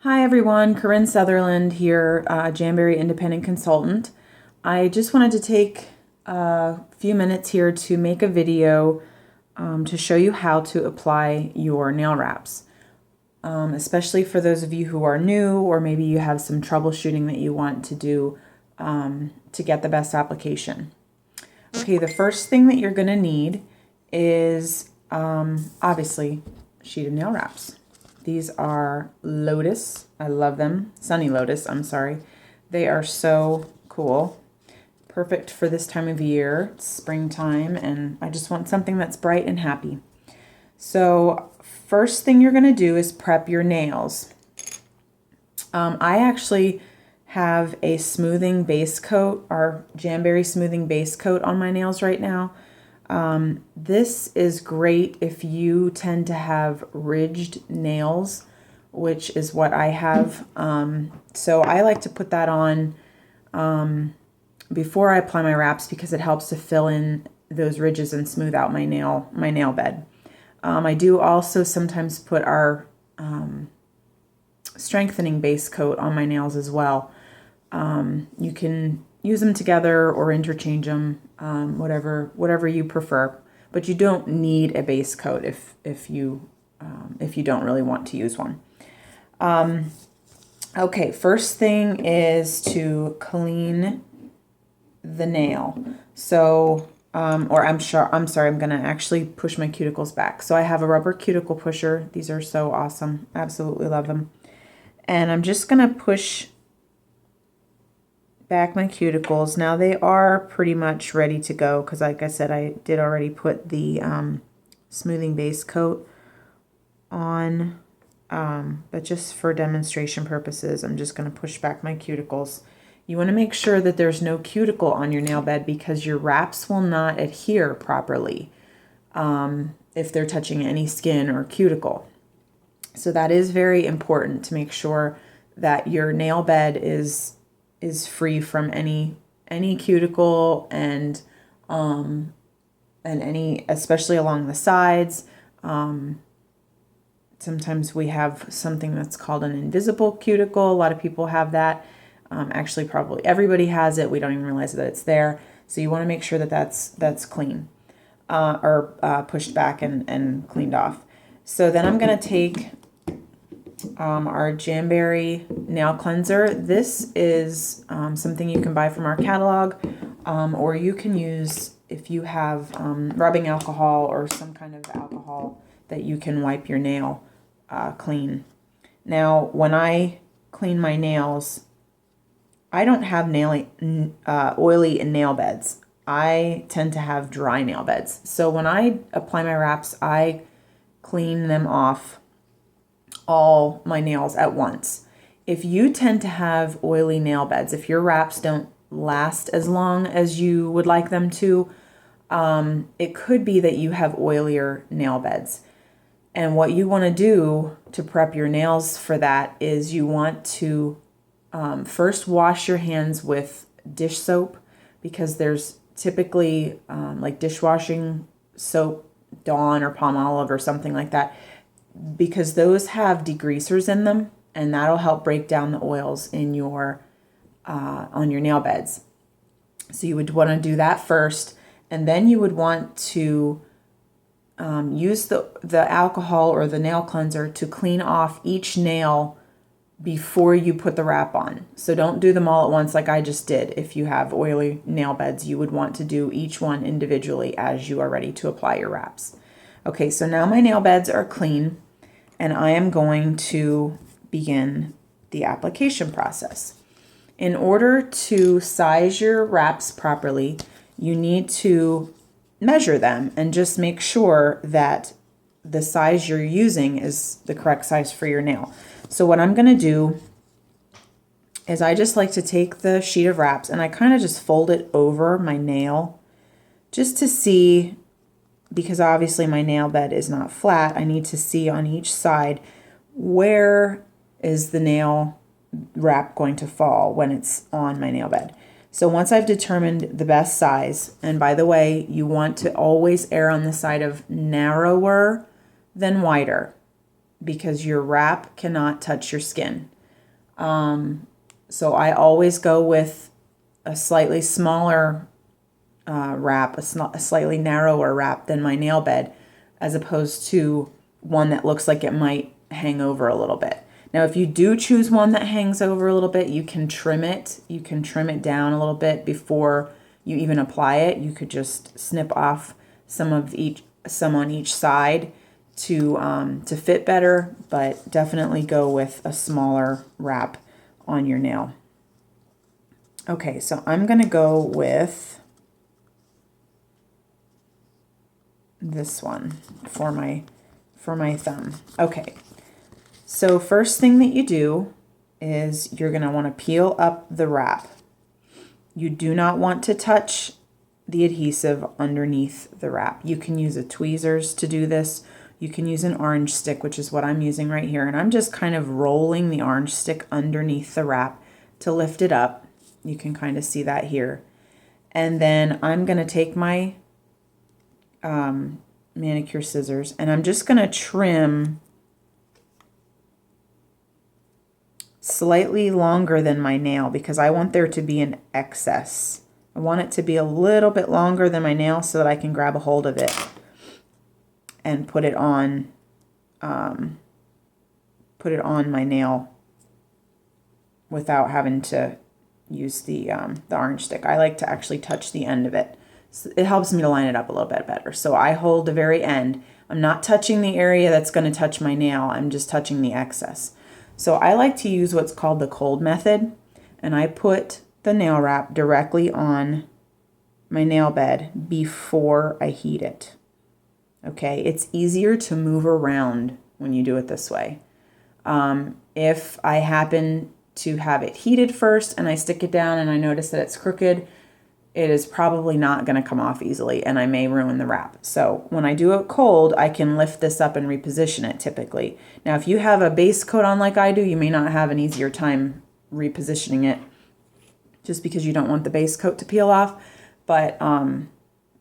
Hi everyone, Korin Sutherland here, Jamberry independent consultant. I just wanted to take a few minutes here to make a video to show you how to apply your nail wraps, especially for those of you who are new, or maybe you have some troubleshooting that you want to do to get the best application. Okay, the first thing that you're going to need is obviously a sheet of nail wraps. These are Lotus. I love them. Sunny Lotus, I'm sorry. They are so cool. Perfect for this time of year. It's springtime, and I just want something that's bright and happy. So first thing you're going to do is prep your nails. I actually have a smoothing base coat, our Jamberry smoothing base coat on my nails right now. This is great if you tend to have ridged nails, which is what I have. So I like to put that on before I apply my wraps because it helps to fill in those ridges and smooth out my nail bed. I do also sometimes put our strengthening base coat on my nails as well. You can use them together or interchange them, whatever you prefer. But you don't need a base coat if you don't really want to use one. Okay, first thing is to clean the nail. So, I'm going to actually push my cuticles back. So I have a rubber cuticle pusher. These are so awesome. Absolutely love them. And I'm just going to push back my cuticles. Now they are pretty much ready to go because, like I said, I did already put the smoothing base coat on, but just for demonstration purposes, I'm just going to push back my cuticles. You want to make sure that there's no cuticle on your nail bed because your wraps will not adhere properly if they're touching any skin or cuticle. So that is very important to make sure that your nail bed is free from any cuticle and any, especially along the sides. Sometimes we have something that's called an invisible cuticle. A lot of people have that. Actually, probably everybody has it. We don't even realize that it's there. So you want to make sure that that's clean or pushed back and cleaned off. So then I'm going to take our Jamberry nail cleanser. This is something you can buy from our catalog, or you can use if you have rubbing alcohol or some kind of alcohol that you can wipe your nail clean. Now, when I clean my nails, I don't have oily nail beds. I tend to have dry nail beds. So when I apply my wraps, I clean them off all my nails at once. If you tend to have oily nail beds, if your wraps don't last as long as you would like them to, it could be that you have oilier nail beds. And what you want to do to prep your nails for that is you want to first wash your hands with dish soap, because there's typically like dishwashing soap, Dawn or Palmolive or something like that, because those have degreasers in them, and that'll help break down the oils in your on your nail beds. So you would want to do that first, and then you would want to use the alcohol or the nail cleanser to clean off each nail before you put the wrap on. So don't do them all at once like I just did. If you have oily nail beds, you would want to do each one individually as you are ready to apply your wraps. Okay, so now my nail beds are clean, and I am going to begin the application process. In order to size your wraps properly, you need to measure them and just make sure that the size you're using is the correct size for your nail. So what I'm going to do is I just like to take the sheet of wraps and I kind of just fold it over my nail just to see, because obviously my nail bed is not flat. I need to see on each side where is the nail wrap going to fall when it's on my nail bed. So once I've determined the best size, and by the way, you want to always err on the side of narrower than wider, because your wrap cannot touch your skin. So I always go with a slightly smaller wrap, a slightly narrower wrap than my nail bed, as opposed to one that looks like it might hang over a little bit. Now, if you do choose one that hangs over a little bit, you can trim it. You can trim it down a little bit before you even apply it. You could just snip off some on each side to fit better, but definitely go with a smaller wrap on your nail. Okay, so I'm going to go with this one for my thumb. Okay, so first thing that you do is you're going to want to peel up the wrap. You do not want to touch the adhesive underneath the wrap. You can use a tweezers to do this. You can use an orange stick, which is what I'm using right here, and I'm just kind of rolling the orange stick underneath the wrap to lift it up. You can kind of see that here. And then I'm going to take my manicure scissors, and I'm just going to trim slightly longer than my nail because I want there to be an excess. I want it to be a little bit longer than my nail so that I can grab a hold of it and put it on my nail without having to use the orange stick. I like to actually touch the end of it. So it helps me to line it up a little bit better. So I hold the very end. I'm not touching the area that's going to touch my nail. I'm just touching the excess. So I like to use what's called the cold method, and I put the nail wrap directly on my nail bed before I heat it. Okay, it's easier to move around when you do it this way. If I happen to have it heated first and I stick it down and I notice that it's crooked, it is probably not going to come off easily and I may ruin the wrap. So when I do it cold, I can lift this up and reposition it typically. Now, if you have a base coat on like I do, you may not have an easier time repositioning it just because you don't want the base coat to peel off. But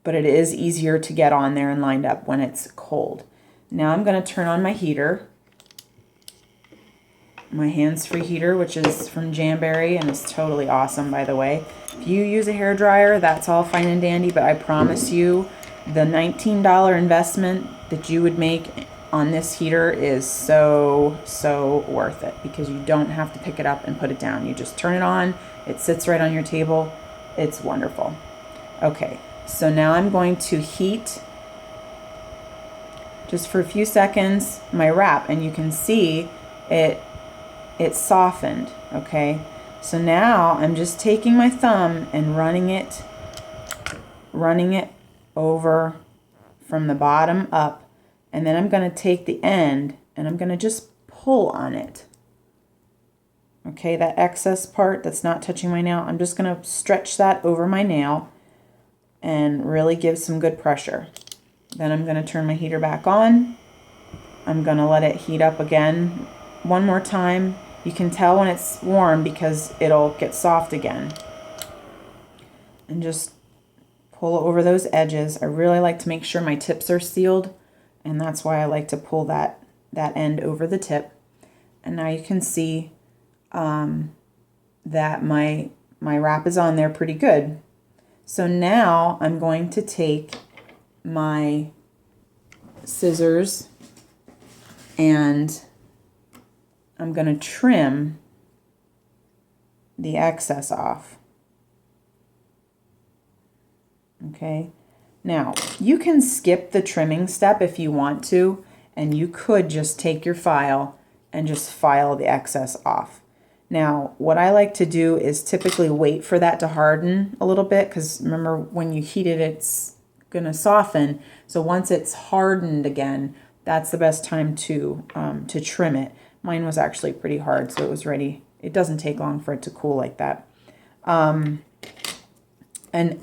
it is easier to get on there and lined up when it's cold. Now I'm going to turn on my heater, my hands-free heater, which is from Jamberry and is totally awesome, by the way. If you use a hair dryer, that's all fine and dandy, but I promise you the $19 investment that you would make on this heater is so worth it because you don't have to pick it up and put it down. You just turn it on, it sits right on your table. It's wonderful. Okay, so now I'm going to heat just for a few seconds my wrap, and you can see it softened. Okay, so now I'm just taking my thumb and running it over from the bottom up, and then I'm going to take the end and I'm going to just pull on it. Okay, that excess part that's not touching my nail, I'm just going to stretch that over my nail and really give some good pressure. Then I'm going to turn my heater back on. I'm going to let it heat up again one more time. You can tell when it's warm because it'll get soft again. And just pull over those edges. I really like to make sure my tips are sealed, and that's why I like to pull that end over the tip. And now you can see that my wrap is on there pretty good. So now I'm going to take my scissors and I'm going to trim the excess off. Okay, now you can skip the trimming step if you want to, and you could just take your file and just file the excess off. Now, what I like to do is typically wait for that to harden a little bit, because remember when you heat it, it's going to soften. So once it's hardened again, that's the best time to trim it. Mine was actually pretty hard, so it was ready. It doesn't take long for it to cool like that. And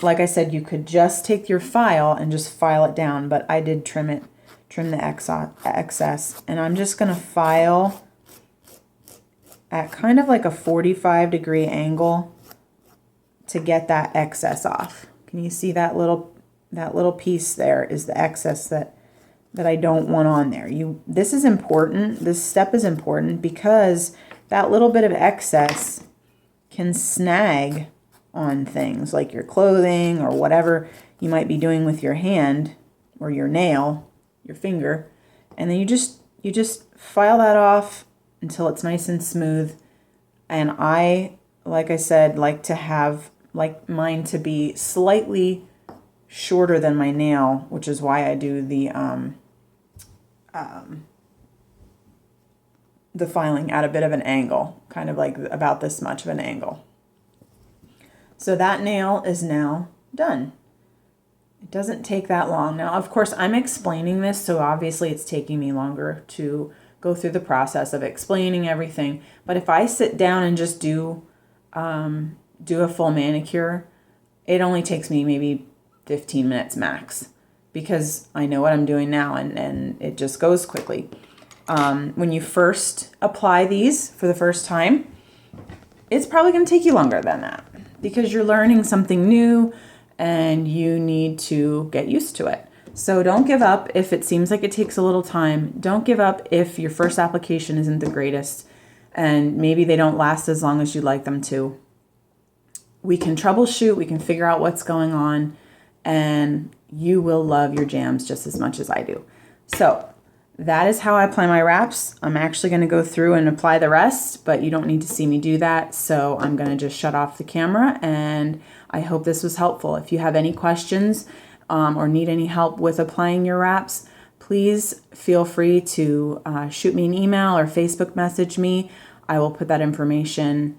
like I said, you could just take your file and just file it down, but I did trim the excess, and I'm just going to file at kind of like a 45-degree angle to get that excess off. Can you see that little piece there is the excess that I don't want on there. This is important. This step is important because that little bit of excess can snag on things like your clothing or whatever you might be doing with your hand or your nail, your finger. And then you just file that off until it's nice and smooth. And I, like I said, like to have mine to be slightly shorter than my nail, which is why I do the filing at a bit of an angle, kind of like about this much of an angle. So that nail is now done. It doesn't take that long. Now, of course, I'm explaining this, so obviously it's taking me longer to go through the process of explaining everything. But if I sit down and just do a full manicure, it only takes me maybe 15 minutes max, because I know what I'm doing now, and it just goes quickly. When you first apply these for the first time, it's probably going to take you longer than that, because you're learning something new and you need to get used to it. So don't give up if it seems like it takes a little time. Don't give up if your first application isn't the greatest and maybe they don't last as long as you'd like them to. We can troubleshoot, we can figure out what's going on, and you will love your jams just as much as I do. So that is how I apply my wraps. I'm actually going to go through and apply the rest, but you don't need to see me do that. So I'm going to just shut off the camera, and I hope this was helpful. If you have any questions or need any help with applying your wraps, please feel free to shoot me an email or Facebook message me. I will put that information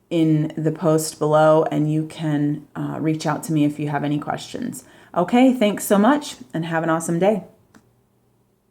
in the post below, and you can reach out to me if you have any questions. Okay, thanks so much and have an awesome day.